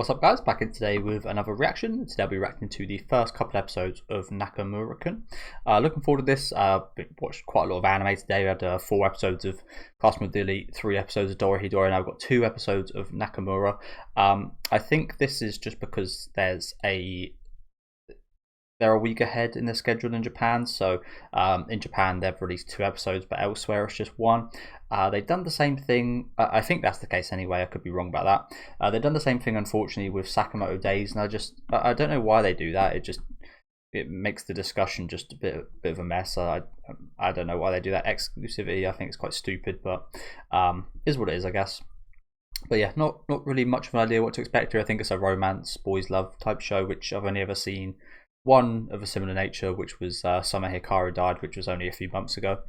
What's up, guys? Back in today with another reaction. Today I'll be reacting to the first couple episodes of Nakamura-kun. Looking forward to this. Watched quite a lot of anime today. We had 4 episodes of Classroom of the Elite, 3 episodes of Dorohedoro, and now we've got 2 episodes of Nakamura. I think this is just because they're a week ahead in their schedule in Japan. So in Japan they've released 2 episodes, but elsewhere it's just 1. They've done the same thing. I think that's the case anyway. I could be wrong about that. They've done the same thing, unfortunately, with Sakamoto Days, and I don't know why they do that. It makes the discussion just a bit of a mess. I don't know why they do that. Exclusivity, I think it's quite stupid, but is what it is, I guess. But yeah, not really much of an idea what to expect here. I think it's a romance, boys love type show, which I've only ever seen one of a similar nature, which was Summer Hikaru Died, which was only a few months ago.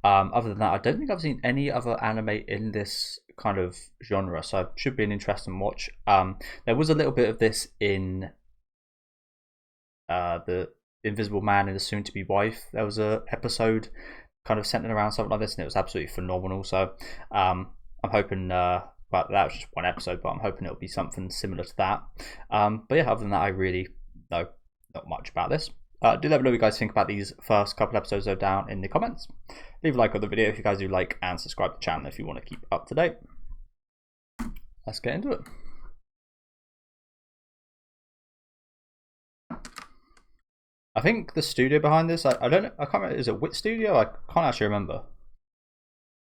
Other than that, I don't think I've seen any other anime in this kind of genre, so it should be an interesting watch. There was a little bit of this in the Invisible Man and His Soon-to-Be Wife. There was a episode kind of centered around something like this, and it was absolutely phenomenal. So I'm hoping, well, that was just one episode, but I'm hoping it'll be something similar to that. But yeah, other than that, I really know not much about this. Do let me know what you guys think about these first couple episodes though down in the comments. Leave a like on the video if you guys do like, and subscribe to the channel if you want to keep up to date. Let's get into it. I think the studio behind this, I don't know, I can't remember, is it Wit Studio? I can't actually remember.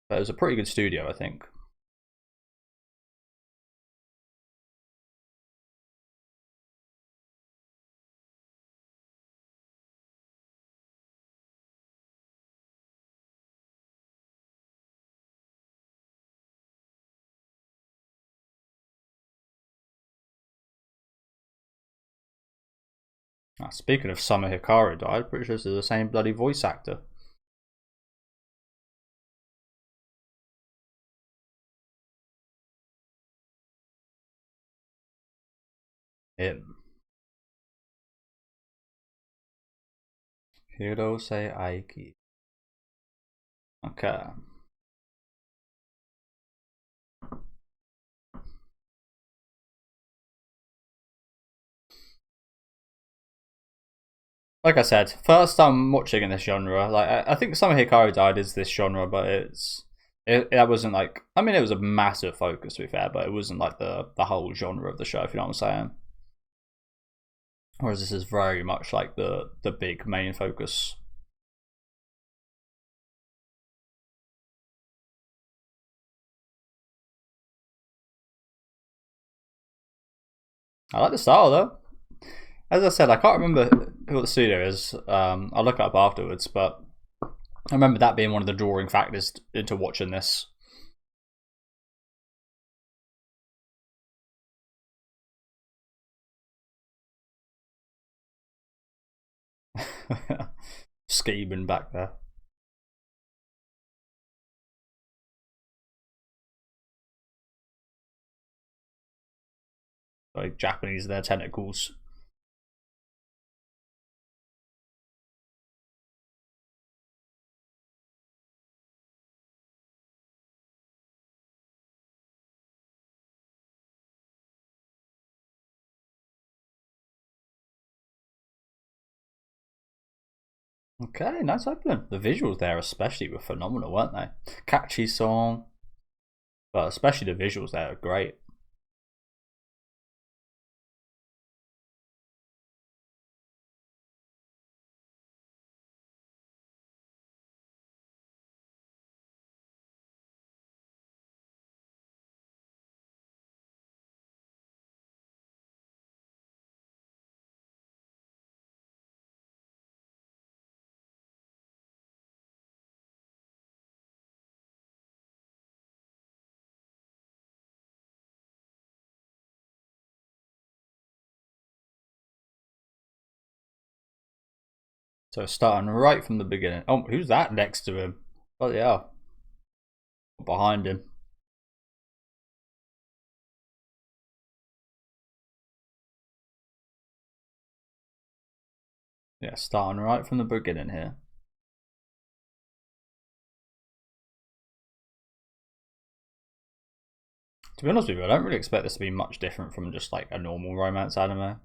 But it was a pretty good studio, I think. Speaking of Summer Hikaru Died, pretty sure this is the same bloody voice actor. Him. Hirose Aiki. Okay. Like I said, first time watching in this genre. Like I think Summer Hikaru Died is this genre, but that wasn't like, I mean, it was a massive focus to be fair, but it wasn't like the whole genre of the show, if you know what I'm saying. Whereas this is very much like the big main focus. I like the style though. As I said, I can't remember who the studio is. I'll look it up afterwards, but I remember that being one of the drawing factors into watching this. Scheming back there. Like Japanese, their tentacles. Okay, nice opening. The visuals there especially were phenomenal, weren't they? Catchy song, but especially the visuals there are great. So starting right from the beginning. Oh, who's that next to him? Oh yeah, behind him. Yeah, starting right from the beginning here. To be honest with you, I don't really expect this to be much different from just like a normal romance anime.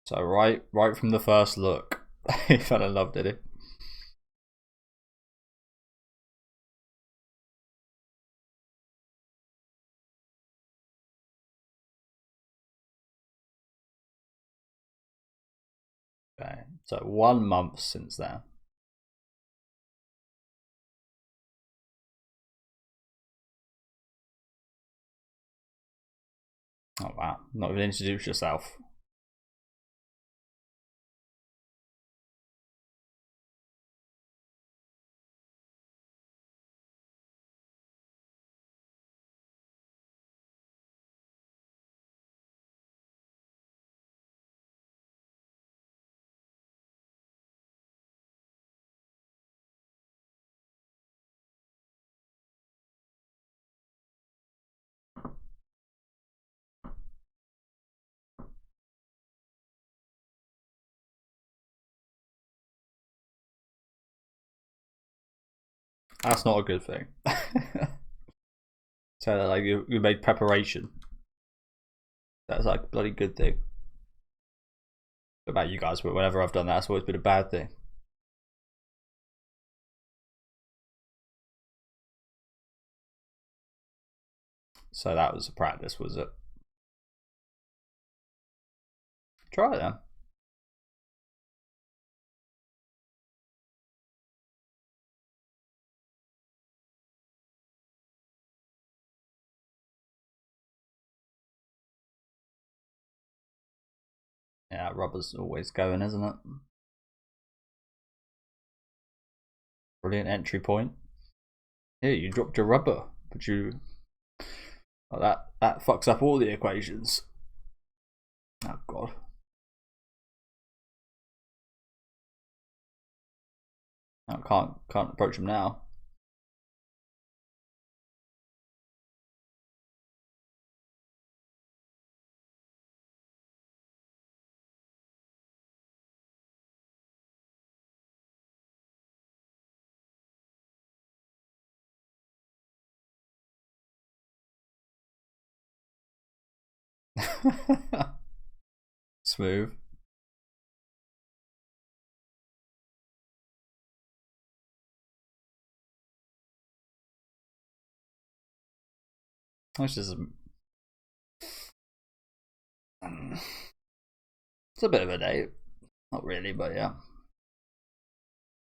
So right from the first look, he fell in love, did he? Okay, so 1 month since then. Oh wow, not even introduce yourself. That's not a good thing. So like you made preparation. That's like a bloody good thing. About you guys, but whenever I've done that, it's always been a bad thing. So that was a practice, was it? Try it then. Yeah, rubber's always going, isn't it? Brilliant entry point. Yeah, you dropped your rubber, but you that fucks up all the equations. Oh god. I can't approach him now. Smooth. Which is it's a bit of a date. Not really, but yeah.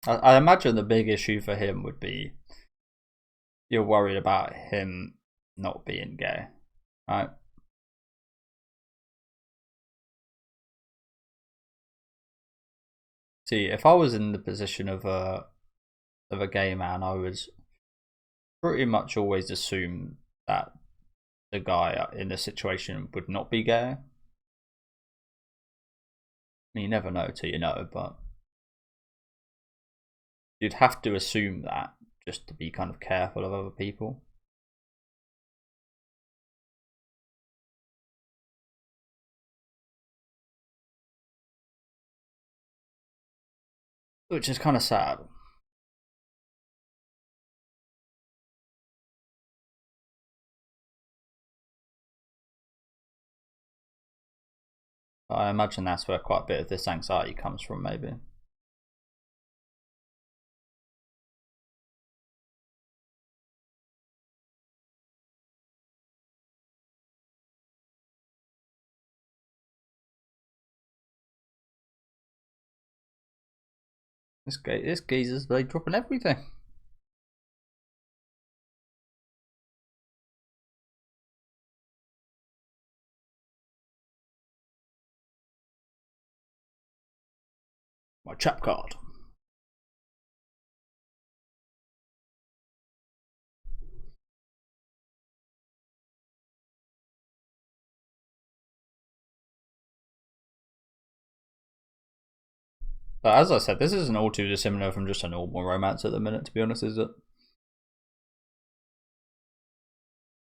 I imagine the big issue for him would be you're worried about him not being gay, right? See, if I was in the position of a gay man, I would pretty much always assume that the guy in the situation would not be gay. You never know till you know, but you'd have to assume that just to be kind of careful of other people. Which is kind of sad. I imagine that's where quite a bit of this anxiety comes from, maybe. This geezer's they dropping everything. My chap card. But as I said, this isn't all too dissimilar from just a normal romance at the minute, to be honest, is it?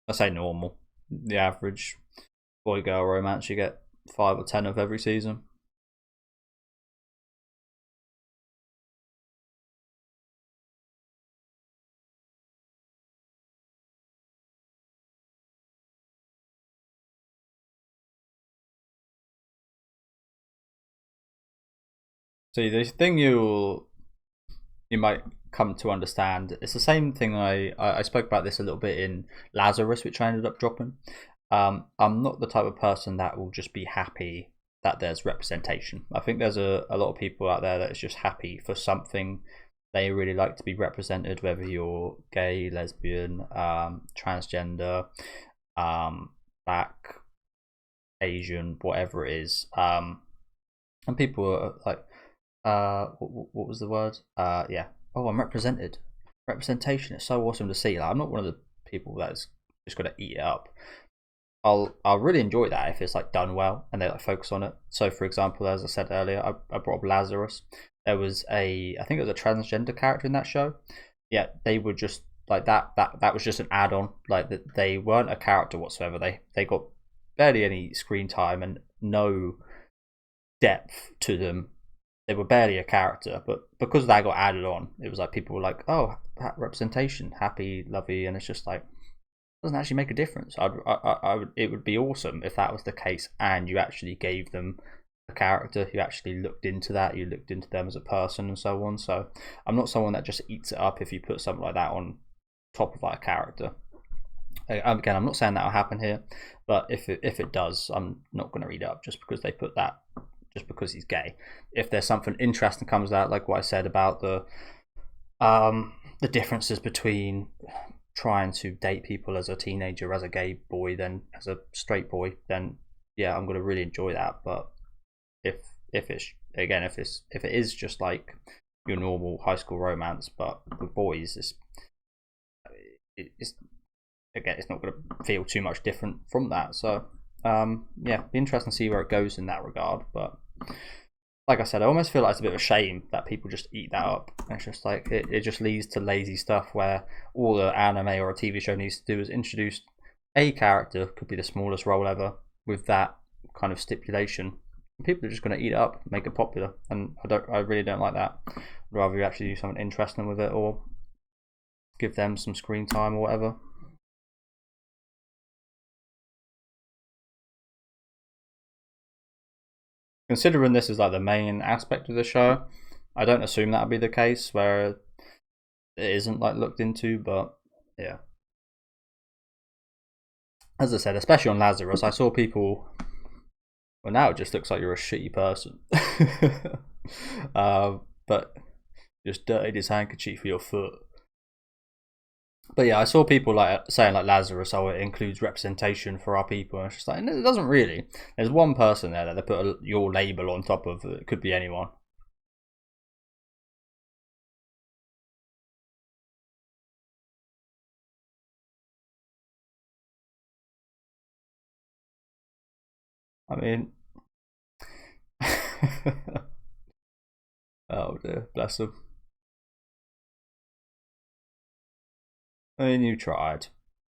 I say normal. The average. boy girl romance you get 5 or 10 of every season. See, the thing you might come to understand, it's the same thing I spoke about this a little bit in Lazarus, which I ended up dropping. I'm not the type of person that will just be happy that there's representation. I think there's a lot of people out there that is just happy for something they really like to be represented, whether you're gay, lesbian, transgender, black, Asian, whatever it is. And people are like, what was the word? Yeah. Oh, I'm represented. Representation is so awesome to see. Like, I'm not one of the people that's just gonna eat it up. I'll really enjoy that if it's like done well and they like focus on it. So, for example, as I said earlier, I brought up Lazarus. There was I think it was a transgender character in that show. Yeah, they were just like that was just an add-on. Like that, they weren't a character whatsoever. They got barely any screen time and no depth to them. They were barely a character, but because that got added on, it was like people were like, "Oh, representation, happy, lovey," and it's just like doesn't actually make a difference. I would, it would be awesome if that was the case, and you actually gave them a character. You actually looked into that. You looked into them as a person and so on. So I'm not someone that just eats it up if you put something like that on top of like a character. Again, I'm not saying that will happen here, but if it does, I'm not going to read it up just because they put that, just because he's gay. If there's something interesting comes out, like what I said about the differences between trying to date people as a teenager, as a gay boy, then as a straight boy, then yeah, I'm going to really enjoy that. But if it's again, if it is just like your normal high school romance, but with boys, it's again, it's not going to feel too much different from that. So yeah, be interesting to see where it goes in that regard. But like I said, I almost feel like it's a bit of a shame that people just eat that up. It's just like it just leads to lazy stuff where all the anime or a TV show needs to do is introduce a character, could be the smallest role ever, with that kind of stipulation. People are just going to eat it up, make it popular, and I really don't like that. I'd rather you actually do something interesting with it, or give them some screen time or whatever. Considering this is like the main aspect of the show, I don't assume that'll be the case where it isn't like looked into, but yeah. As I said, especially on Lazarus, I saw people. Well, now it just looks like you're a shitty person. But just dirtied his handkerchief for your foot. But yeah, I saw people like saying like Lazarus, oh, it includes representation for our people. And it's just like it doesn't really. There's one person there that they put your label on top of. It could be anyone. I mean, oh dear, bless them. I mean, you tried.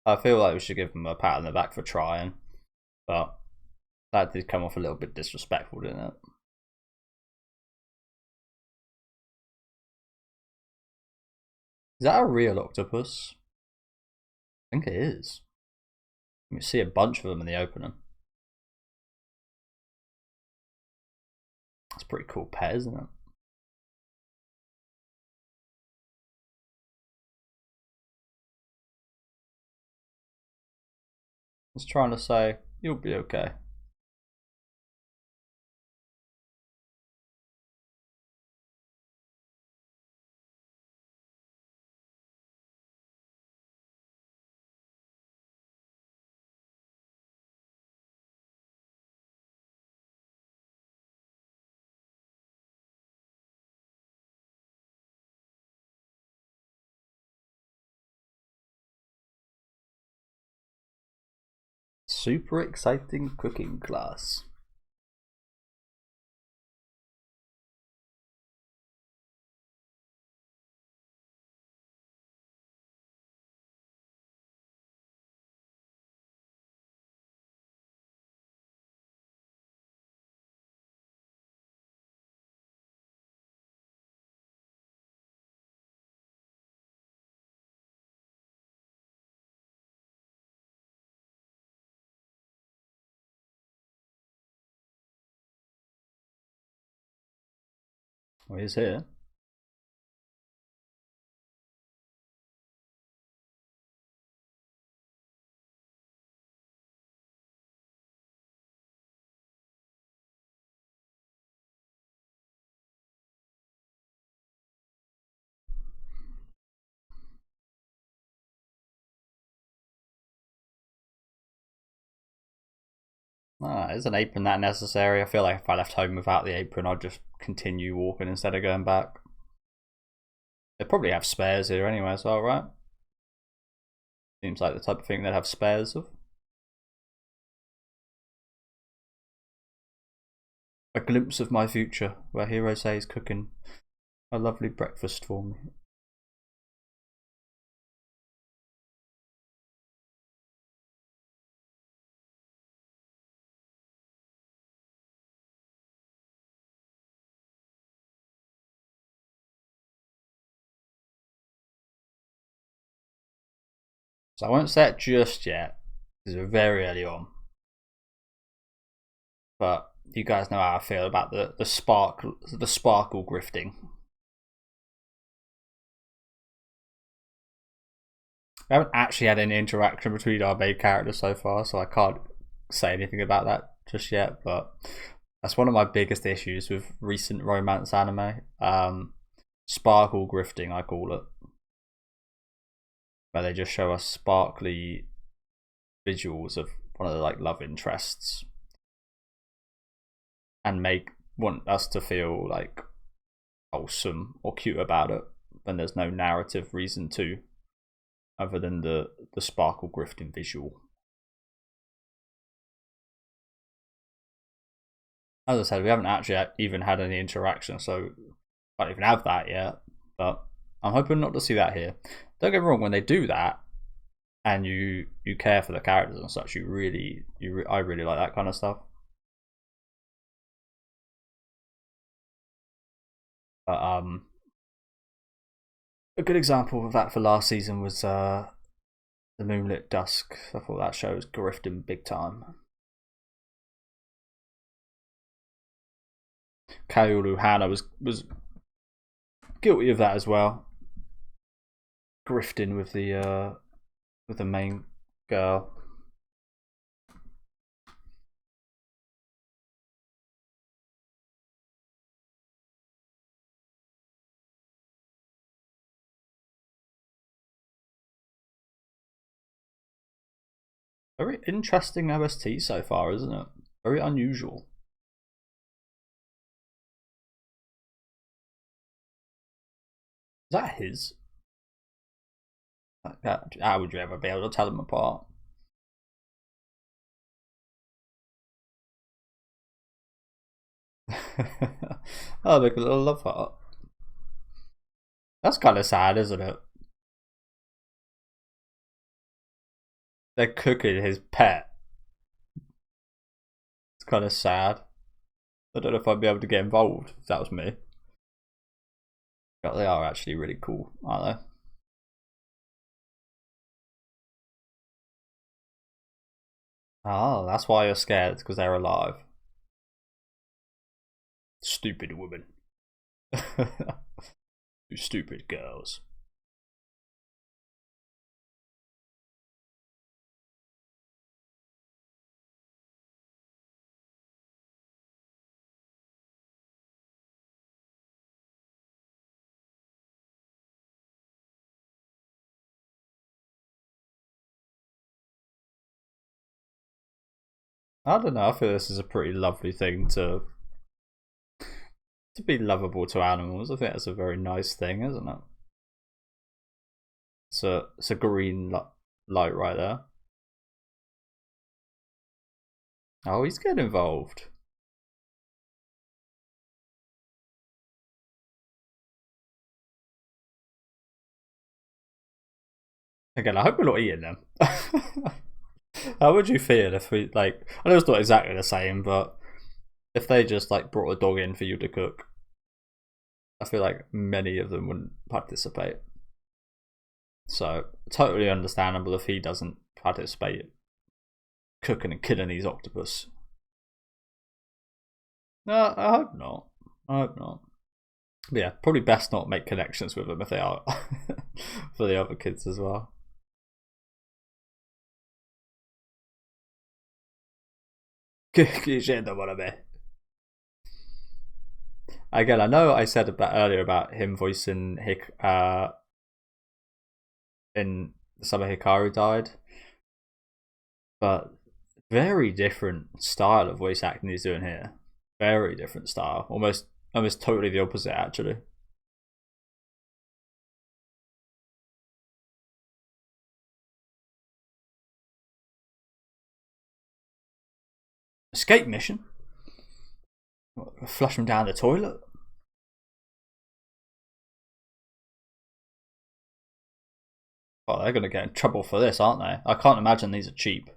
I feel like we should give them a pat on the back for trying, but that did come off a little bit disrespectful, didn't it? Is that a real octopus? I think it is. You see a bunch of them in the opening. That's a pretty cool pet, isn't it? It's trying to say, you'll be okay. Super exciting cooking class. Well, he's here. Is an apron that necessary? I feel like if I left home without the apron, I'd just continue walking instead of going back. They probably have spares here anyway, so alright. Seems like the type of thing they'd have spares of. A glimpse of my future, where Hirose is cooking a lovely breakfast for me. So I won't say it just yet, because we're very early on. But you guys know how I feel about the sparkle grifting. We haven't actually had any interaction between our main characters so far, so I can't say anything about that just yet. But that's one of my biggest issues with recent romance anime. Sparkle grifting, I call it, where they just show us sparkly visuals of one of the like love interests and want us to feel like wholesome or cute about it when there's no narrative reason to, other than the sparkle grifting visual. As I said, we haven't actually even had any interaction, so I don't even have that yet. But I'm hoping not to see that here. Don't get me wrong, when they do that and you care for the characters and such, I really like that kind of stuff. But a good example of that for last season was the Moonlit Dusk. I thought that show was grifting big time. Kaoru Hana was guilty of that as well, grifting with the main girl. Very interesting OST so far, isn't it? Very unusual. Is that his? How would you ever be able to tell them apart? Oh, because I love heart. That's kind of sad, isn't it? They're cooking his pet. It's kind of sad. I don't know if I'd be able to get involved if that was me. But they are actually really cool, aren't they? Oh, that's why you're scared, because they're alive. Stupid woman. You stupid girls. I don't know, I feel this is a pretty lovely thing to be lovable to animals. I think that's a very nice thing, isn't it? It's a green light right there. Oh, he's getting involved. Again, I hope we're not eating them. How would you feel if we like? I know it's not exactly the same, but if they just like brought a dog in for you to cook, I feel like many of them wouldn't participate. So totally understandable if he doesn't participate cooking and killing these octopus. No, I hope not. I hope not. But yeah, probably best not make connections with them if they are for the other kids as well. Again, I know I said about earlier about him voicing in the summer Hikaru died, but very different style of voice acting he's doing here. Very different style, almost totally the opposite actually. Escape mission. Flush him down the toilet. Oh, they're gonna get in trouble for this, aren't they? I can't imagine these are cheap.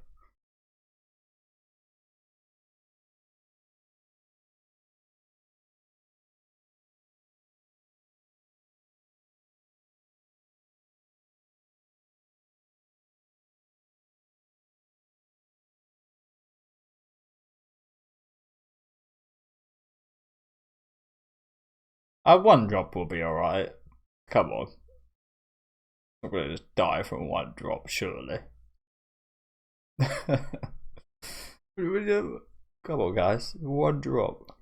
One drop will be alright. Come on. I'm gonna just die from one drop, surely. Come on, guys. One drop.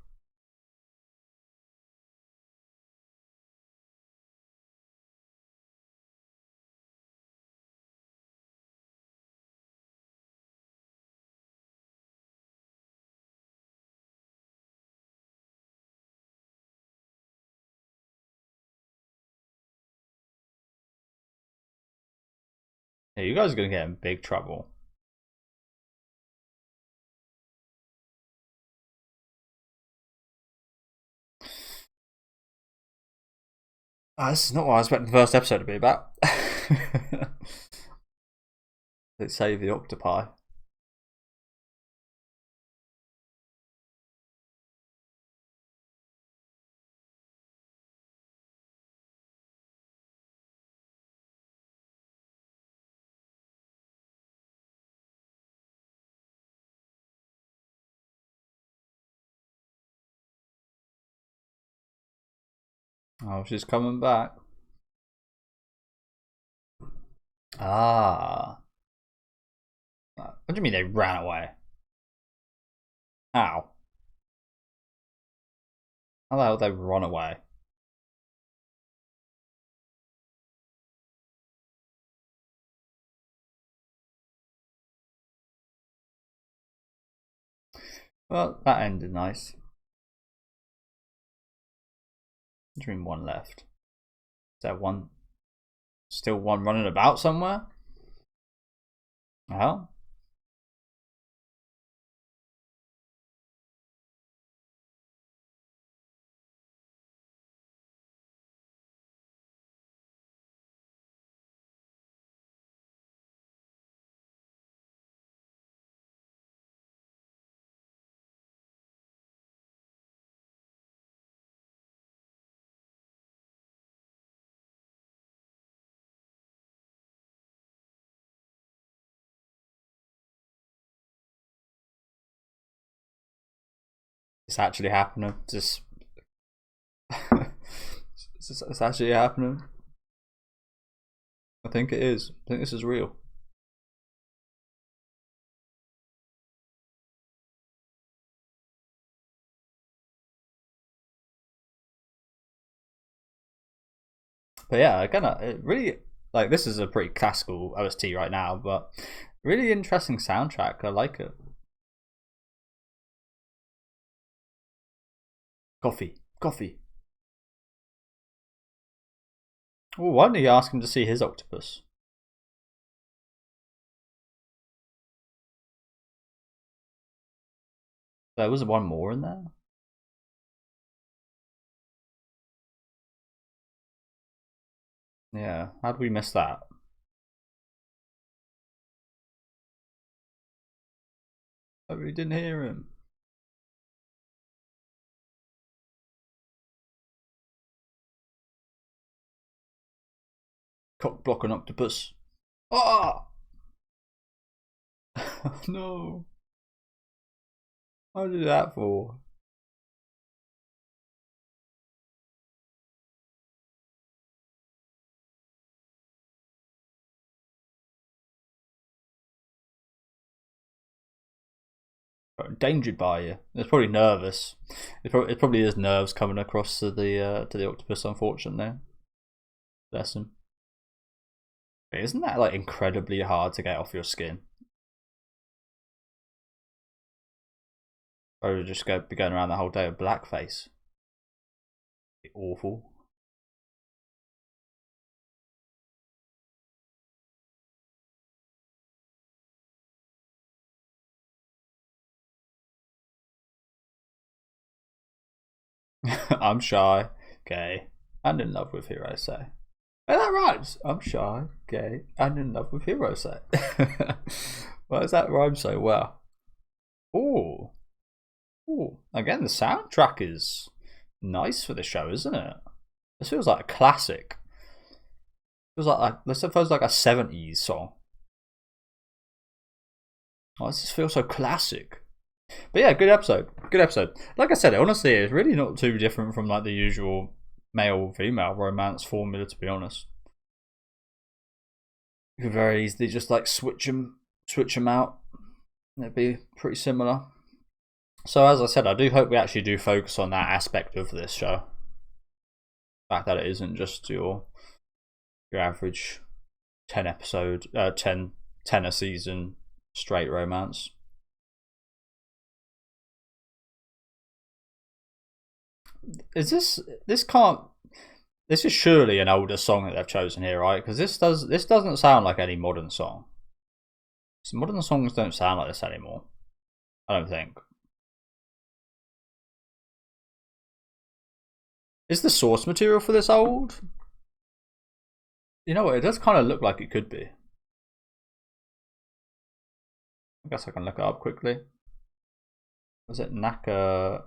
Yeah, you guys are gonna get in big trouble. This is not what I expected the first episode to be about. Let's save the octopi. Oh, she's coming back. Ah. What do you mean they ran away? How? How the hell did they run away? Well, that ended nice. Dream one left. Is there one? Still one running about somewhere? Well, it's actually happening. Just it's actually happening. I think it is. I think this is real. But yeah, I kind of really like this is a pretty classical OST right now, but really interesting soundtrack. I like it. Coffee, coffee. Well, why don't you ask him to see his octopus? There was one more in there. Yeah, how did we miss that? I really didn't hear him. Cock block an octopus. Ah! No. What did that for? Endangered by you. It's probably nervous. It probably is nerves coming across to the octopus. Unfortunately, bless him. Isn't that like incredibly hard to get off your skin? Or just be going around the whole day with blackface. Be awful. I'm shy, gay, and in love with Hirose. And that rhymes. I'm shy, gay, and in love with Hirose. Why does that rhyme so well? Ooh. Ooh. Again, the soundtrack is nice for the show, isn't it? This feels like a classic. It feels like this feels like a 70s song. Oh, this just feels so classic. But yeah, good episode. Good episode. Like I said, honestly, it's really not too different from like the usual male-female romance formula, to be honest. You could very easily just like switch them out. It'd be pretty similar. So as I said, I do hope we actually do focus on that aspect of this show. The fact that it isn't just your average 10 a season straight romance. Is this is surely an older song that they've chosen here, right? Because this doesn't sound like any modern song. Modern songs don't sound like this anymore, I don't think. Is the source material for this old? You know what, it does kind of look like it could be. I guess I can look it up quickly. Was it Nakamura?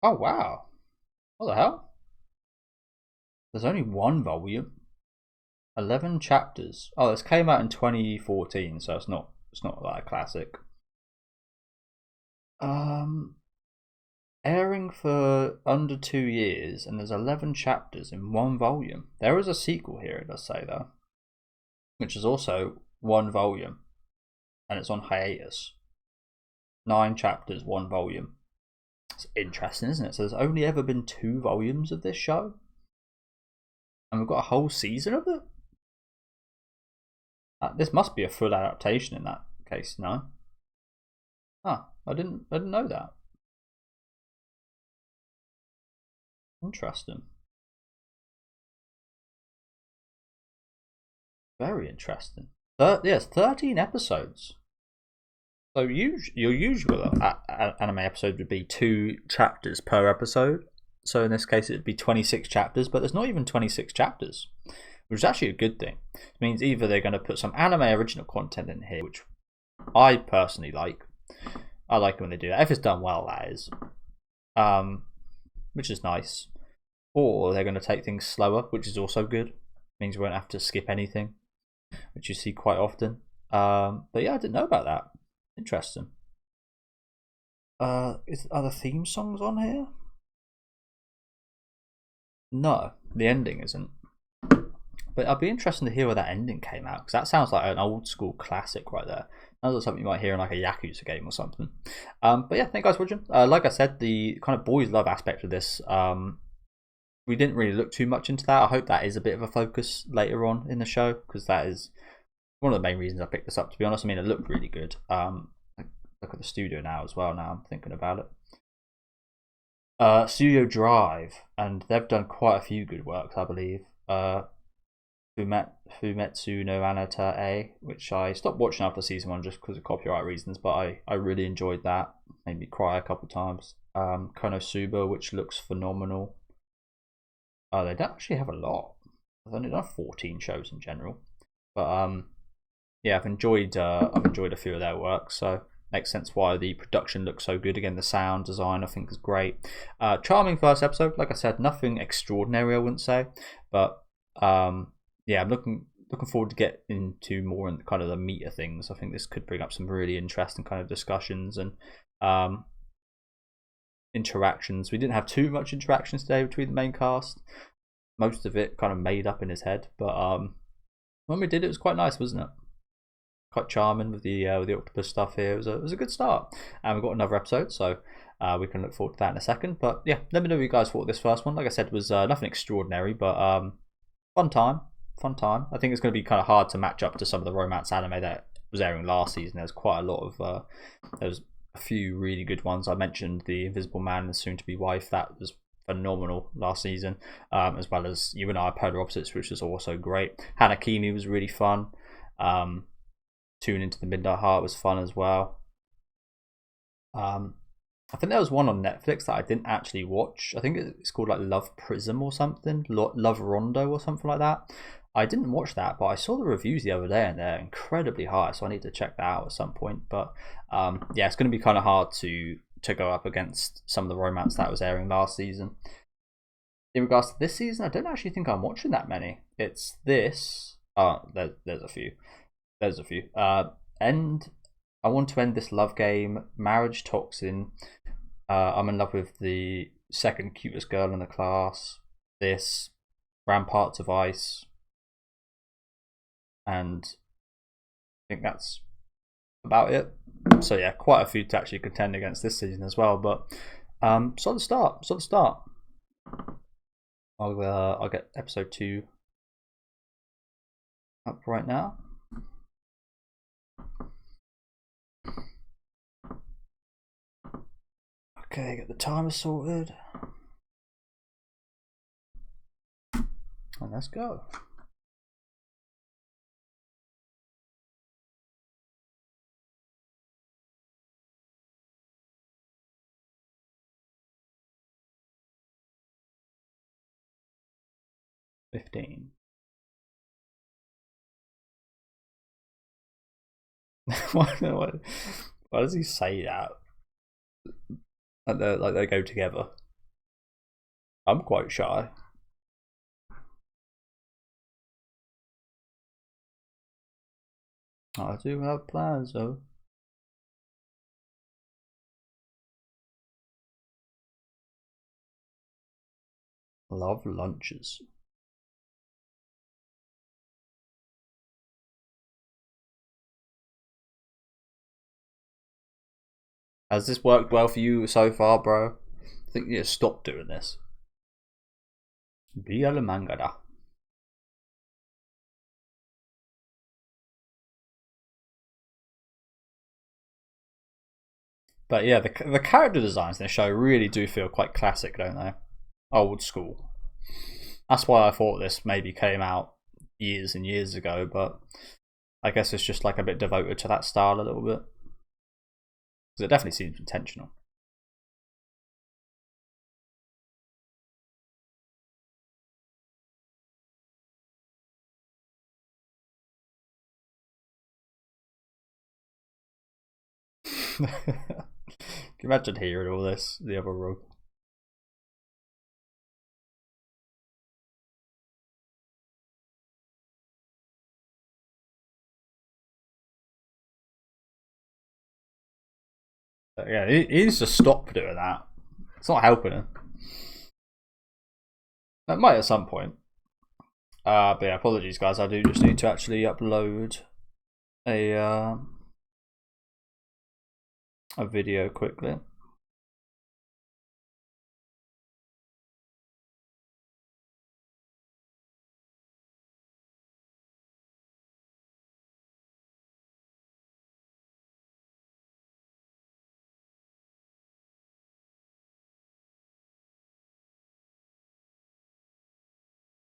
Oh wow. What the hell? There's only one volume. 11 chapters. Oh, this came out in 2014, so it's not like a classic. Airing for under 2 years, and there's 11 chapters in one volume. There is a sequel here, it does say though, which is also one volume, and it's on hiatus. 9 chapters, one volume. It's interesting, isn't it? So there's only ever been 2 volumes of this show, and we've got a whole season of it. This must be a full adaptation in that case, no? Huh, I didn't know that. Interesting. Very interesting. Yes, 13 episodes. So your usual anime episode would be 2 chapters per episode. So in this case, it would be 26 chapters, but there's not even 26 chapters, which is actually a good thing. It means either they're going to put some anime original content in here, which I personally like. I like it when they do that, if it's done well, that is. Which is nice. Or they're going to take things slower, which is also good. It means you won't have to skip anything, which you see quite often. But yeah, I didn't know about that. Interesting. Are the theme songs on here? No, the ending isn't. But I'd be interested to hear where that ending came out, because that sounds like an old school classic right there. Sounds like something you might hear in like a Yakuza game or something. But yeah, thank you guys for watching. Like I said, the kind of boys love aspect of this, we didn't really look too much into that. I hope that is a bit of a focus later on in the show, because that is one of the main reasons I picked this up, to be honest. I mean, it looked really good. Look at the studio now as well, now I'm thinking about it. Studio Drive, and they've done quite a few good works, I believe. Fumetsu no Anata, which I stopped watching after season 1 just because of copyright reasons, but I really enjoyed that. Made me cry a couple times. Konosuba, which looks phenomenal. They don't actually have a lot. I've only done 14 shows in general, but yeah, I've enjoyed a few of their work, so makes sense why the production looks so good. Again, the sound design I think is great. Charming first episode, like I said, nothing extraordinary I wouldn't say, but yeah, I'm looking forward to get into more in kind of the meat of things. I think this could bring up some really interesting kind of discussions and interactions. We didn't have too much interactions today between the main cast, most of it kind of made up in his head. But when we did, it was quite nice, wasn't it? Quite charming with the octopus stuff here. It was a good start, and we've got another episode, so we can look forward to that in a second. But yeah, let me know what you guys thought of this first one. Like I said, it was nothing extraordinary, but fun time, fun time. I think it's going to be kind of hard to match up to some of the romance anime that was airing last season. There's quite a lot of there was a few really good ones. I mentioned the Invisible Man and the Soon-to-Be Wife. That was phenomenal last season, as well as You and I Are Polar Opposites, which was also great. Hanakimi was really fun. Tune Into the Midnight Heart was fun as well. I think there was one on Netflix that I didn't actually watch. I think it's called like Love Prism or something, Love Rondo or something like that. I didn't watch that, but I saw the reviews the other day and they're incredibly high, so I need to check that out at some point. But yeah, it's going to be kind of hard to go up against some of the romance that was airing last season. In regards to this season, I don't actually think I'm watching that many. It's this. There's a few. There's a few. End. I want to end this love game. Marriage toxin. I'm in love with the second cutest girl in the class. This. Ramparts of Ice. And I think that's about it. So yeah, quite a few to actually contend against this season as well. But solid start. Solid start. I'll get episode 2 up right now. Okay, get the timer sorted. And let's go. why does he say that? Like they go together. I'm quite shy. I do have plans though. Love lunches. Has this worked well for you so far, bro? I think you need to stop doing this. Via la manga da. But yeah, the character designs in the show really do feel quite classic, don't they? Old school. That's why I thought this maybe came out years and years ago, but I guess it's just like a bit devoted to that style a little bit. Because it definitely seems intentional. Can you imagine hearing all this the other room? But yeah, he needs to stop doing that. It's not helping him. It might at some point. But yeah, apologies guys. I do just need to actually upload a video quickly.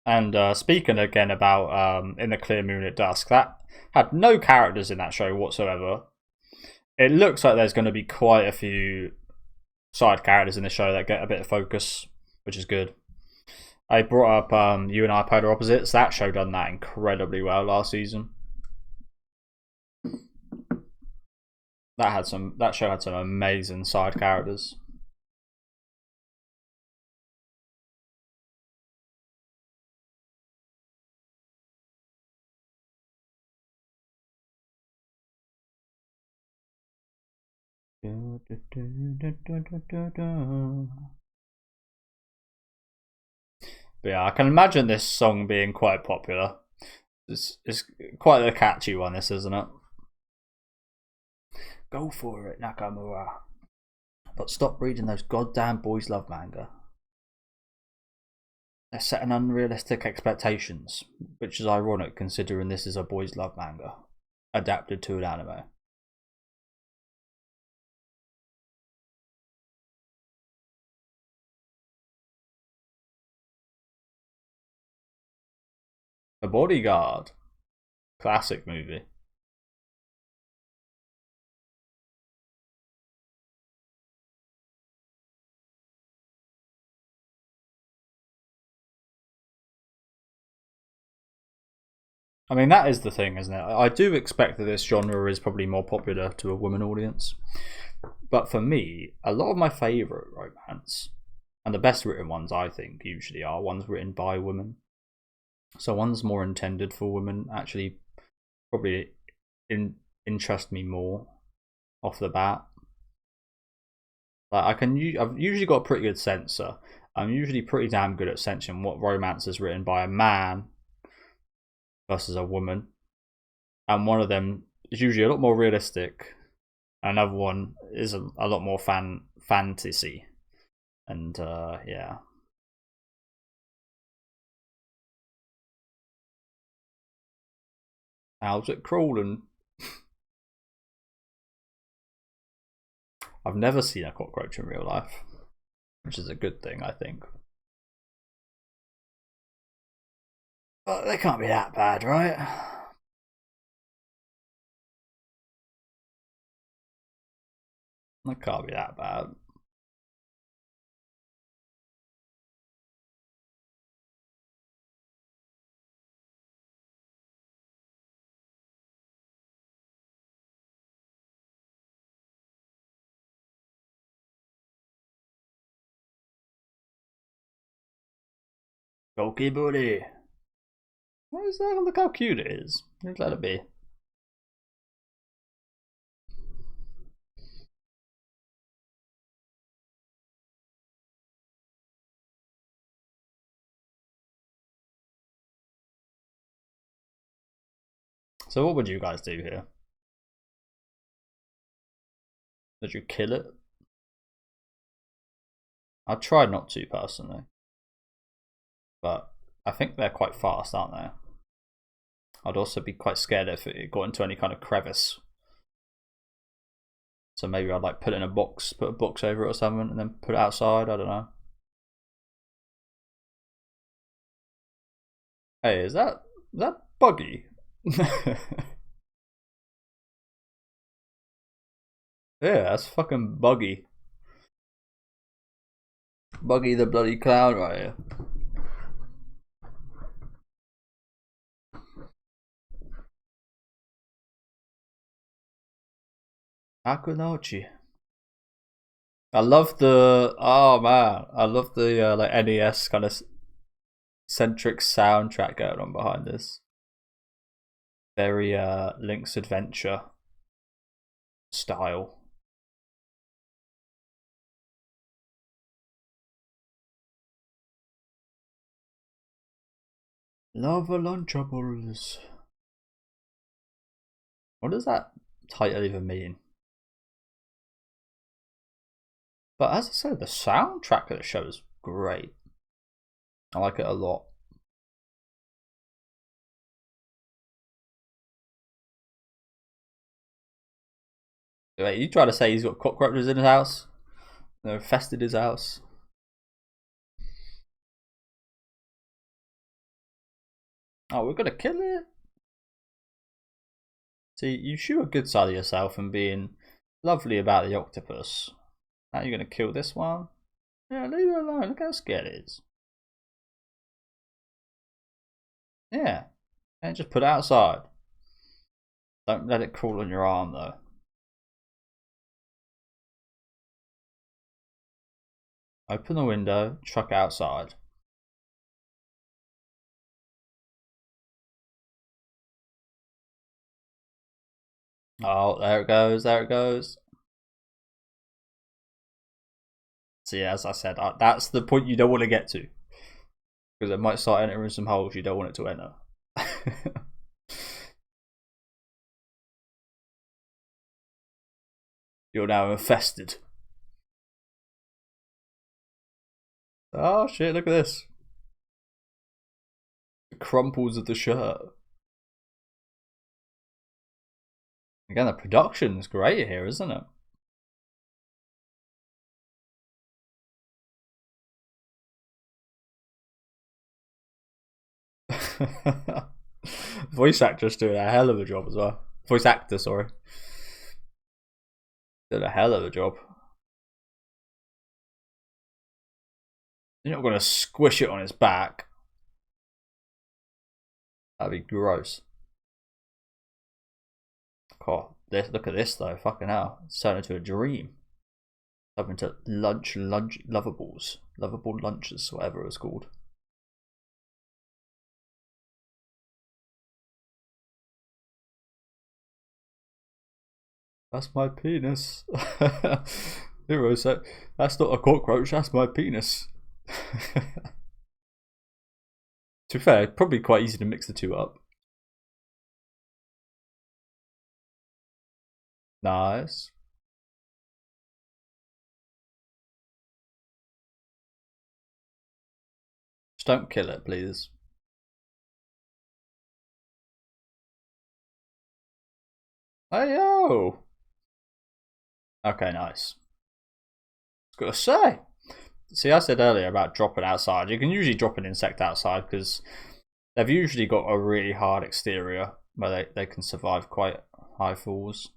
And speaking again about In the Clear Moon at Dusk, that had no characters in that show whatsoever. It looks like there's going to be quite a few side characters in the show that get a bit of focus, which is good. I brought up You and I Are Polar Opposites. That show done that incredibly well last season. That show had some amazing side characters. But yeah, I can imagine this song being quite popular. It's quite a catchy one, this, isn't it? Go for it, Nakamura. But stop reading those goddamn boys love manga. They're setting unrealistic expectations, which is ironic considering this is a boys love manga adapted to an anime. The Bodyguard. Classic movie. I mean, that is the thing, isn't it? I do expect that this genre is probably more popular to a woman audience. But for me, a lot of my favourite romance, and the best written ones, I think, usually are ones written by women. So ones more intended for women actually probably interest me more off the bat. Like I've usually got a pretty good censor. I'm usually pretty damn good at censoring what romance is written by a man versus a woman, and one of them is usually a lot more realistic. Another one is a lot more fantasy, and yeah. How's it crawling? I've never seen a cockroach in real life, which is a good thing, I think. But they can't be that bad, right? They can't be that bad. Bulky buddy. What is that? Look how cute it is. Just let it be. So what would you guys do here? Would you kill it? I'd try not to personally. But I think they're quite fast, aren't they? I'd also be quite scared if it got into any kind of crevice. So maybe I'd like put it in a box, put a box over it or something, and then put it outside. I don't know. Hey, is that buggy? Yeah, that's fucking buggy. Buggy the bloody clown right here. Akunochi. I love the I love the like NES kind of centric soundtrack going on behind this. Very Link's Adventure style. Lava Lunchables. What does that title even mean? But as I said, the soundtrack of the show is great. I like it a lot. Wait, you trying to say he's got cockroaches in his house? They've infested his house. Oh, we're gonna kill it. See, you shoot a good side of yourself and being lovely about the octopus. Now you're gonna kill this one? Yeah, leave it alone. Look how scared it is. Yeah, and just put it outside. Don't let it crawl on your arm though. Open the window, chuck it outside. Oh, there it goes, there it goes. See, as I said, that's the point you don't want to get to. Because it might start entering some holes you don't want it to enter. You're now infested. Oh shit, look at this. The crumples of the shirt. Again, the production's great here, isn't it? Voice actor's doing a hell of a job as well. Voice actor, sorry. Did a hell of a job. You're not going to squish it on its back. That'd be gross. God, look at this though. Fucking hell. It's turned into a dream. Up into lunch, lovables. Lovable lunches, whatever it was called. That's my penis. Hero said, that's not a cockroach, that's my penis. To be fair, probably quite easy to mix the two up. Nice. Just don't kill it, please. Hey yo! Okay, nice. I was gonna say. See, I said earlier about dropping outside. You can usually drop an insect outside because they've usually got a really hard exterior where they can survive quite high falls.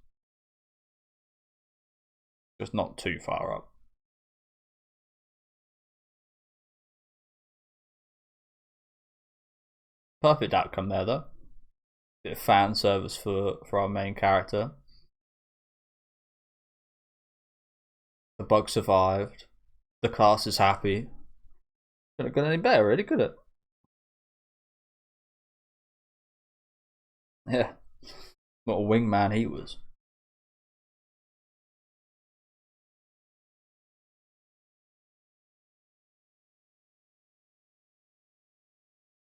Just not too far up. Perfect outcome there, though. Bit of fan service for our main character. The bug survived. The class is happy. Couldn't have got any better, really, could it? Yeah. What a wingman he was.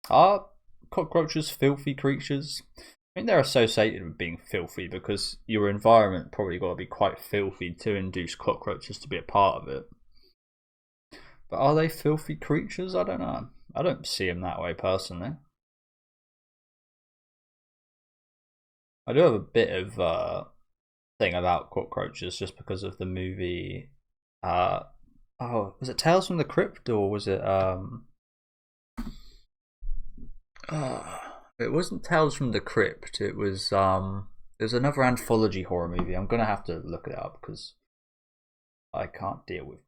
Are cockroaches filthy creatures? I think they're associated with being filthy because your environment probably got to be quite filthy to induce cockroaches to be a part of it. But are they filthy creatures? I don't know. I don't see them that way personally. I do have a bit of thing about cockroaches just because of the movie. Oh, was it Tales from the Crypt or was it it wasn't Tales from the Crypt. It was another anthology horror movie. I'm gonna have to look it up because I can't deal with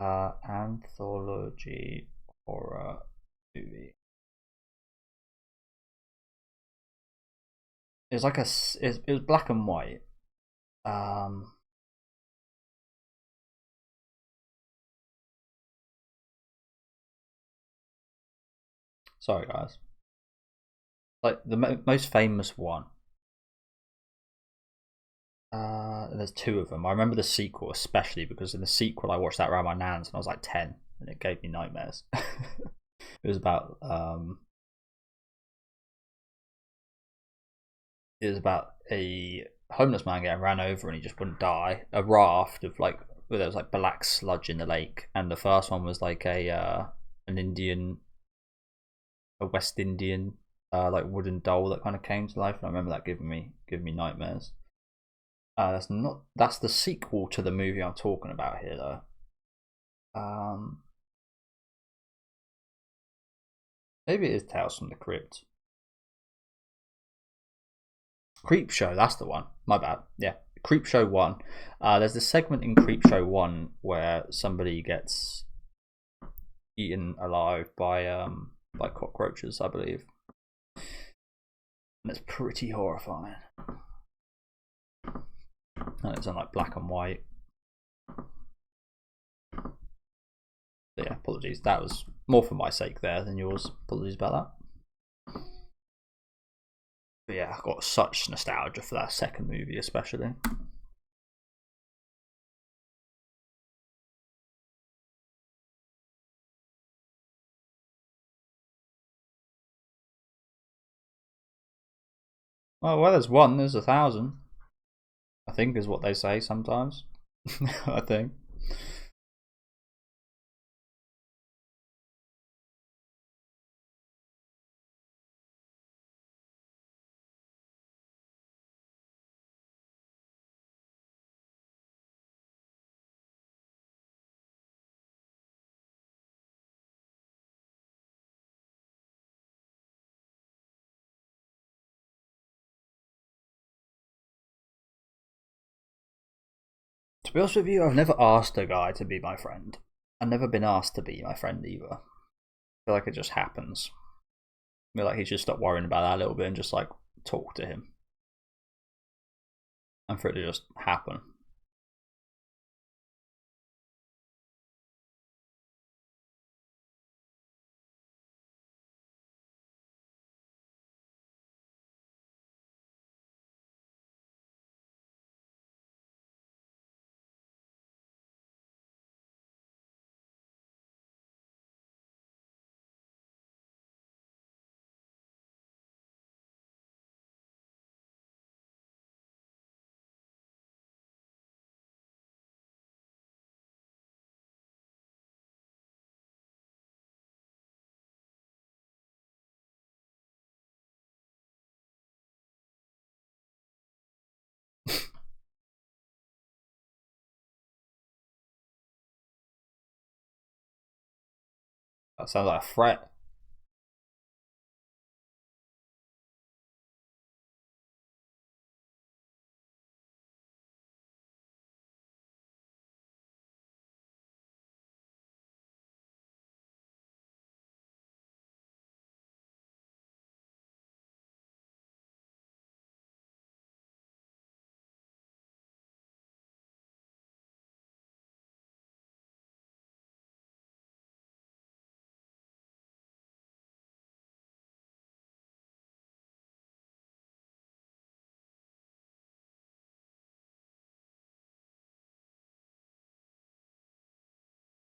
anthology horror movie. It was like it was black and white. Sorry guys. Like the most famous one. There's two of them. I remember the sequel especially because in the sequel I watched that around my nan's and I was like 10 and it gave me nightmares. It was about a homeless man getting ran over and he just wouldn't die. A raft of like where there was like black sludge in the lake, and the first one was like a West Indian like wooden doll that kind of came to life, and I remember that giving me nightmares. That's the sequel to the movie I'm talking about here though. Maybe it is Tales from the Crypt. Creep Show, that's the one. My bad. Yeah, Creep Show 1. There's a segment in Creep Show 1 where somebody gets eaten alive by cockroaches, I believe. And it's pretty horrifying. And it's on like black and white. But yeah, apologies. That was more for my sake there than yours. Apologies about that. But yeah, I've got such nostalgia for that second movie, especially. Oh, well, there's one, there's 1,000. I think is what they say sometimes. I think. To be honest with you, I've never asked a guy to be my friend. I've never been asked to be my friend either. I feel like it just happens. I feel like he should stop worrying about that a little bit and just like talk to him. And for it to just happen. That sounds like a threat.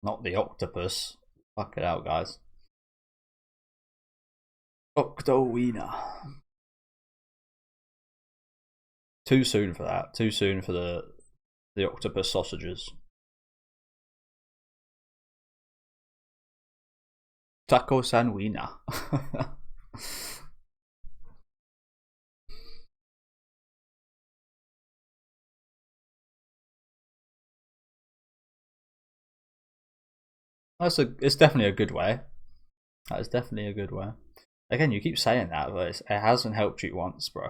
Not the octopus. Fuck it out, guys. Octowiener. Too soon for that. Too soon for the octopus sausages. Taco sanguina. It's definitely a good way. That is definitely a good way. Again, you keep saying that, but it hasn't helped you once, bro.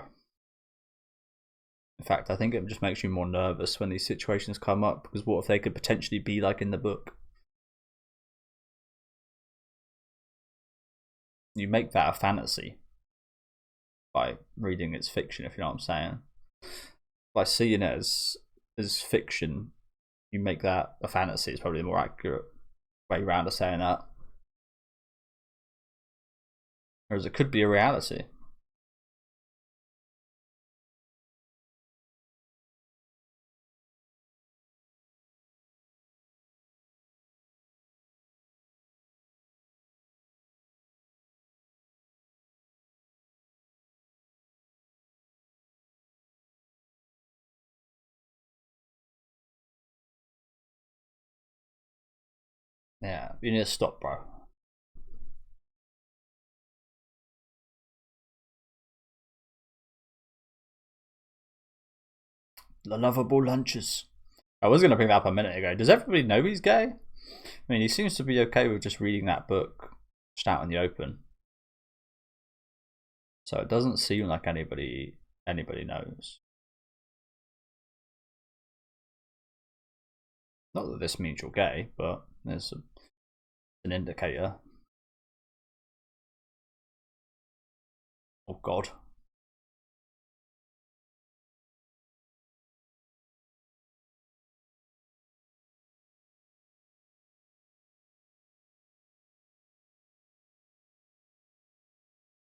In fact, I think it just makes you more nervous when these situations come up, because what if they could potentially be like in the book? You make that a fantasy by reading its fiction, if you know what I'm saying. By seeing it as fiction, you make that a fantasy. It's probably a more accurate way round of saying that. Whereas it could be a reality. Yeah, you need to stop, bro. The lovable lunches. I was going to bring that up a minute ago. Does everybody know he's gay? I mean, he seems to be okay with just reading that book just out in the open. So it doesn't seem like anybody knows. Not that this means you're gay, but there's an indicator. Oh God.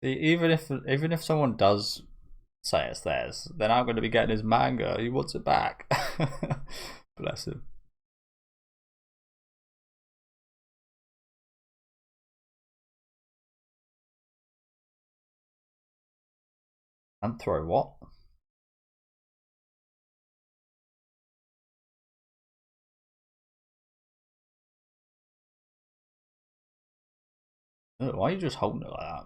Even if someone does say it's theirs, then I'm going to be getting his manga. He wants it back. Bless him. And throw what? Oh, why are you just holding it like that?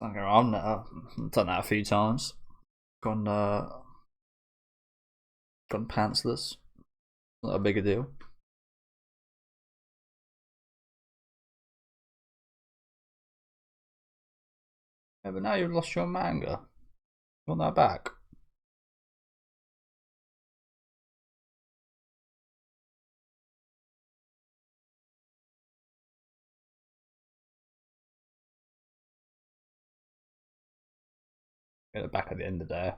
Okay, I've done that a few times. Gone pantsless. Not a big a deal. Yeah, but now you've lost your manga. You want that back? Get it back at the end of the day.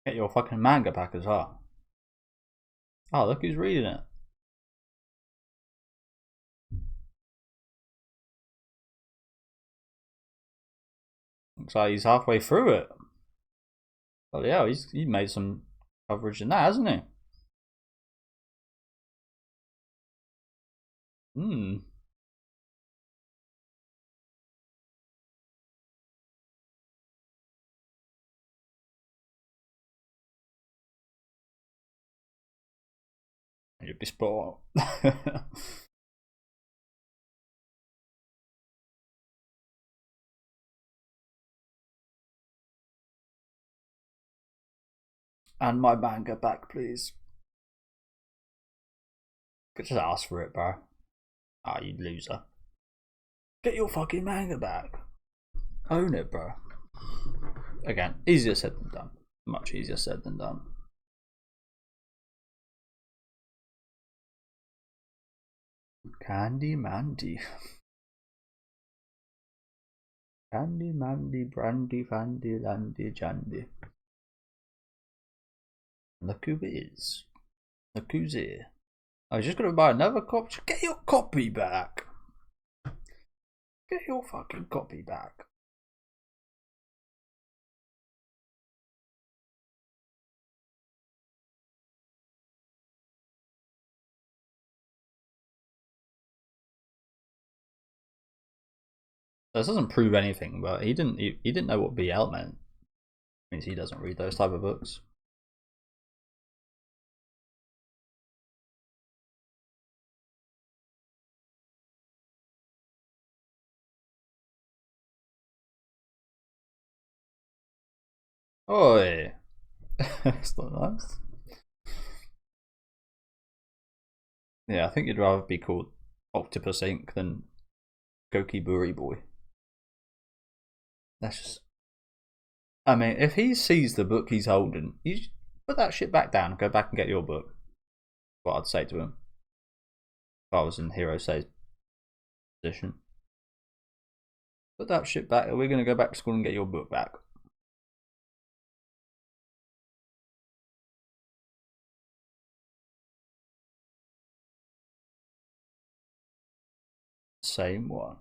Get your fucking manga back as well. Oh, look who's reading it. Looks like he's halfway through it. Oh yeah, he's made some coverage in that, hasn't he? Hmm. You'd be spot on. And my manga back, please. Could just ask for it, bro. Ah, you loser. Get your fucking manga back. Own it, bro. Again, easier said than done. Much easier said than done. Candy Mandy. Candy Mandy, Brandy, Fandy, Landy, Jandy. Look who is. Look who's here. I was just gonna buy another copy. Get your copy back. Get your fucking copy back. This doesn't prove anything, but he didn't know what BL meant. It means he doesn't read those type of books. Oi. That's not nice. Yeah, I think you'd rather be called Octopus Inc. than Goki Buri Boy. That's just. I mean, if he sees the book he's holding, you put that shit back down. Go back and get your book. What I'd say to him if I was in Hero Say's position. Put that shit back. We're gonna go back to school and get your book back. Same one.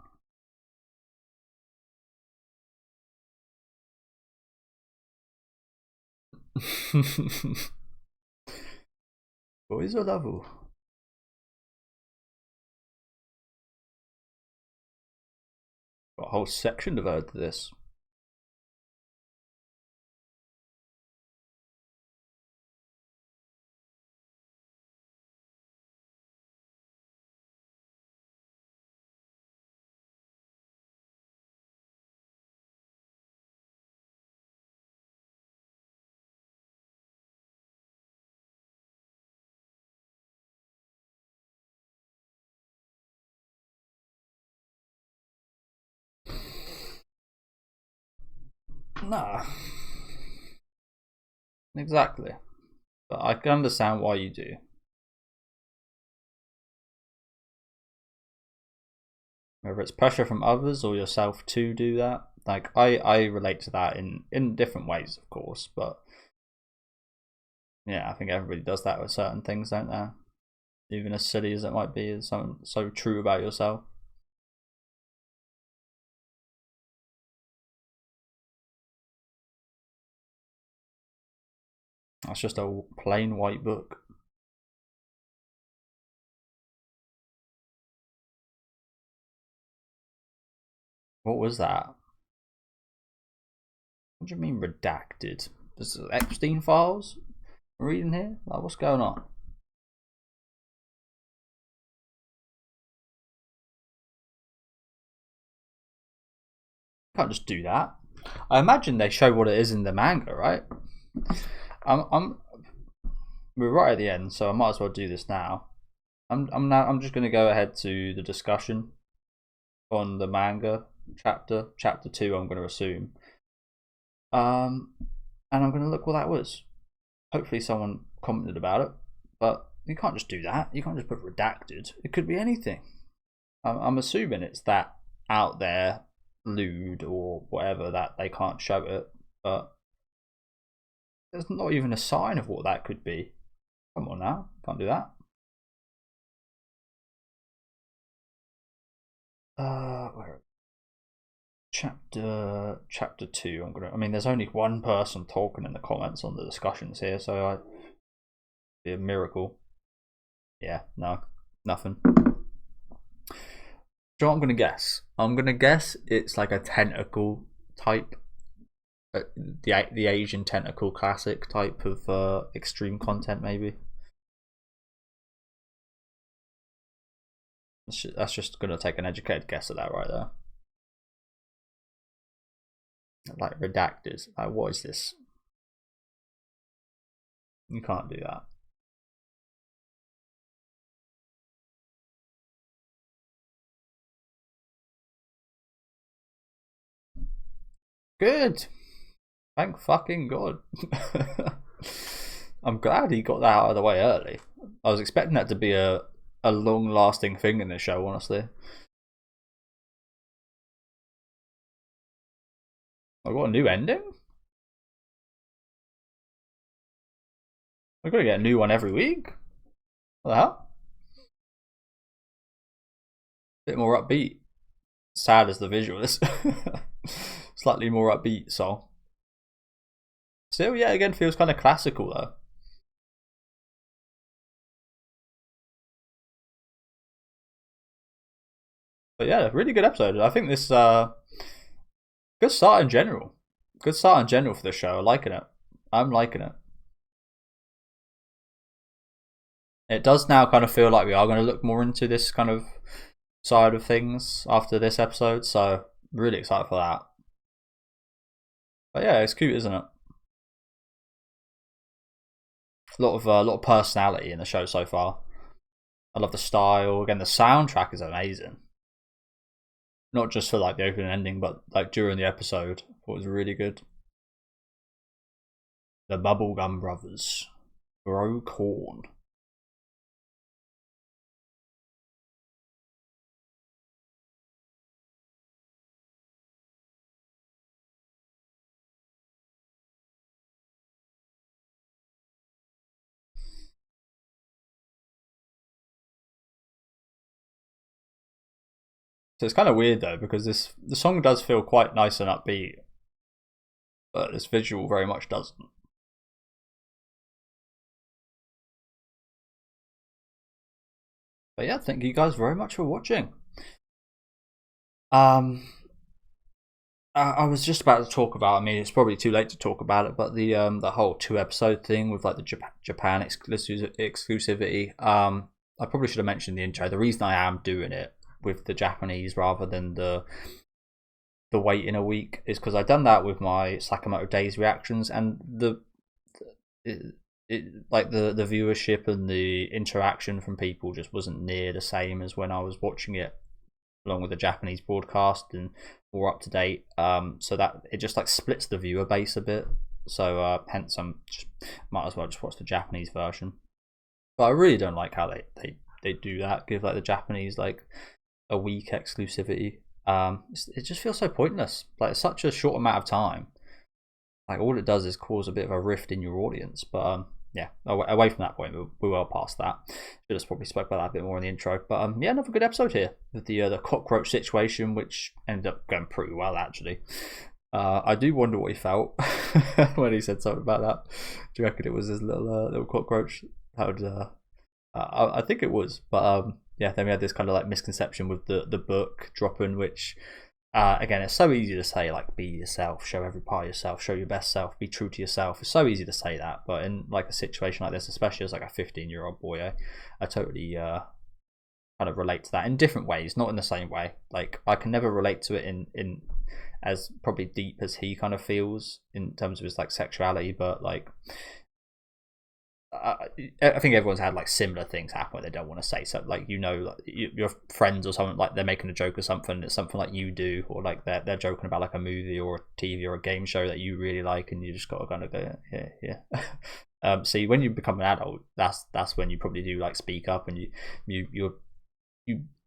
Boys are level. Got a whole section devoted to this. Nah. Exactly. But I can understand why you do. whether it's pressure from others or yourself to do that. Like I relate to that in different ways, of course, but yeah, I think everybody does that with certain things, don't they? Even as silly as it might be, is something so true about yourself. That's just a plain white book. What was that? What do you mean redacted? This is Epstein files? I'm reading here? Like, what's going on? Can't just do that. I imagine they show what it is in the manga, right? We're right at the end, so I might as well do this now. I'm just gonna go ahead to the discussion on the manga chapter 2. I'm gonna assume, and I'm gonna look what that was. Hopefully, someone commented about it, but you can't just do that. You can't just put redacted. It could be anything. I'm assuming it's that out there, lewd or whatever, that they can't show it, but there's not even a sign of what that could be. Come on now, can't do that. Where? Chapter 2. I mean, there's only one person talking in the comments on the discussions here, so it'd be a miracle. Yeah, no, nothing. So I'm gonna guess. I'm gonna guess it's like a tentacle type, the Asian tentacle classic type of extreme content, maybe. That's just gonna take an educated guess at that right there. Like redacted. Like, what is this? You can't do that. Good. Thank fucking God. I'm glad he got that out of the way early. I was expecting that to be a long lasting thing in the show, honestly. I got a new ending? We're gonna get a new one every week? What the hell? Bit more upbeat. Sad as the visual is. Slightly more upbeat song. Still, yeah, again, feels kind of classical though. But yeah, really good episode. I think this good start in general. Good start in general for the show. I'm liking it. I'm liking it. It does now kind of feel like we are going to look more into this kind of side of things after this episode, so really excited for that. But yeah, it's cute, isn't it? A lot of personality in the show so far. I love the style. Again, the soundtrack is amazing. Not just for like the opening and ending, but like during the episode, it was really good. The Bubblegum Brothers, Grow Corn. So it's kind of weird though, because the song does feel quite nice and upbeat, but this visual very much doesn't. But yeah, thank you guys very much for watching. I was just about to talk about. I mean, it's probably too late to talk about it, but the whole 2 episode thing with like the Japan exclusivity. I probably should have mentioned in the intro. The reason I am doing it with the Japanese rather than the wait in a week is because I've done that with my Sakamoto Days reactions, and like the viewership and the interaction from people just wasn't near the same as when I was watching it along with the Japanese broadcast and more up to date. So that it just like splits the viewer base a bit. So hence I'm just might as well just watch the Japanese version. But I really don't like how they do that. Give like the Japanese like a week exclusivity. It just feels so pointless. Like, it's such a short amount of time. Like, all it does is cause a bit of a rift in your audience. But yeah, away from that point, we're well past that. Should have probably spoke about that a bit more in the intro. But yeah, another good episode here with the cockroach situation, which ended up going pretty well actually. I do wonder what he felt when he said something about that. Do you reckon it was his little cockroach? That would, I think it was, but yeah. Then we had this kind of like misconception with the book dropping, which again, it's so easy to say, like, be yourself, show every part of yourself, show your best self, be true to yourself. It's so easy to say that, but in like a situation like this, especially as like a 15-year-old boy, I totally kind of relate to that in different ways, not in the same way. Like, I can never relate to it in as probably deep as he kind of feels in terms of his like sexuality, but like I think everyone's had like similar things happen where they don't want to say so. Like, you know, like your friends or something, like they're making a joke or something, it's something like you do, or like they're joking about like a movie or a TV or a game show that you really like, and you just got to kind of go, yeah. See, when you become an adult, that's when you probably do like speak up, and you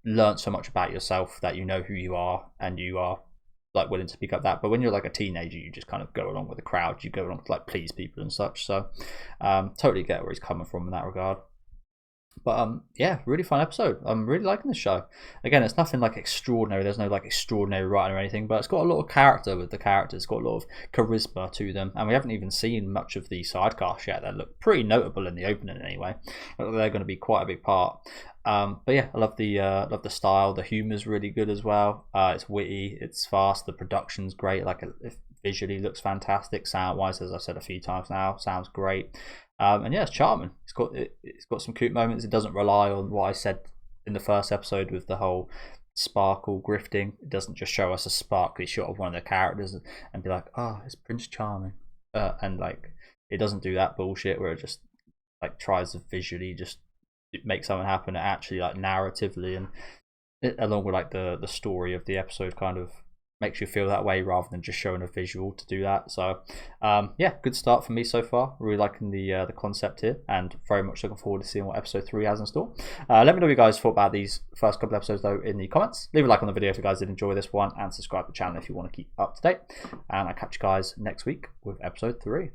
learn so much about yourself that you know who you are, and you are like willing to speak up that. But when you're like a teenager, you just kind of go along with the crowd, you go along to like please people and such. So totally get where he's coming from in that regard. But yeah, really fun episode. I'm really liking this show. Again, it's nothing like extraordinary, there's no like extraordinary writing or anything, but it's got a lot of character with the characters, it's got a lot of charisma to them, and we haven't even seen much of the side cast yet that look pretty notable in the opening anyway. They're going to be quite a big part. But yeah, I love the style. The humor's really good as well. It's witty, it's fast, the production's great. Like, it visually looks fantastic. Sound wise, as I've said a few times now, sounds great. And yeah, it's charming. It's got some cute moments. It doesn't rely on what I said in the first episode with the whole sparkle grifting. It doesn't just show us a sparkly shot of one of the characters and be like, oh, it's Prince Charming, and like, it doesn't do that bullshit where it just like tries to visually just make something happen. It actually, like, narratively and along with like the story of the episode, kind of makes you feel that way rather than just showing a visual to do that. So yeah, good start for me so far. Really liking the concept here, and very much looking forward to seeing what episode 3 has in store. Let me know what you guys thought about these first couple episodes though in the comments. Leave a like on the video if you guys did enjoy this one, and subscribe to the channel if you want to keep up to date, and I'll catch you guys next week with episode 3.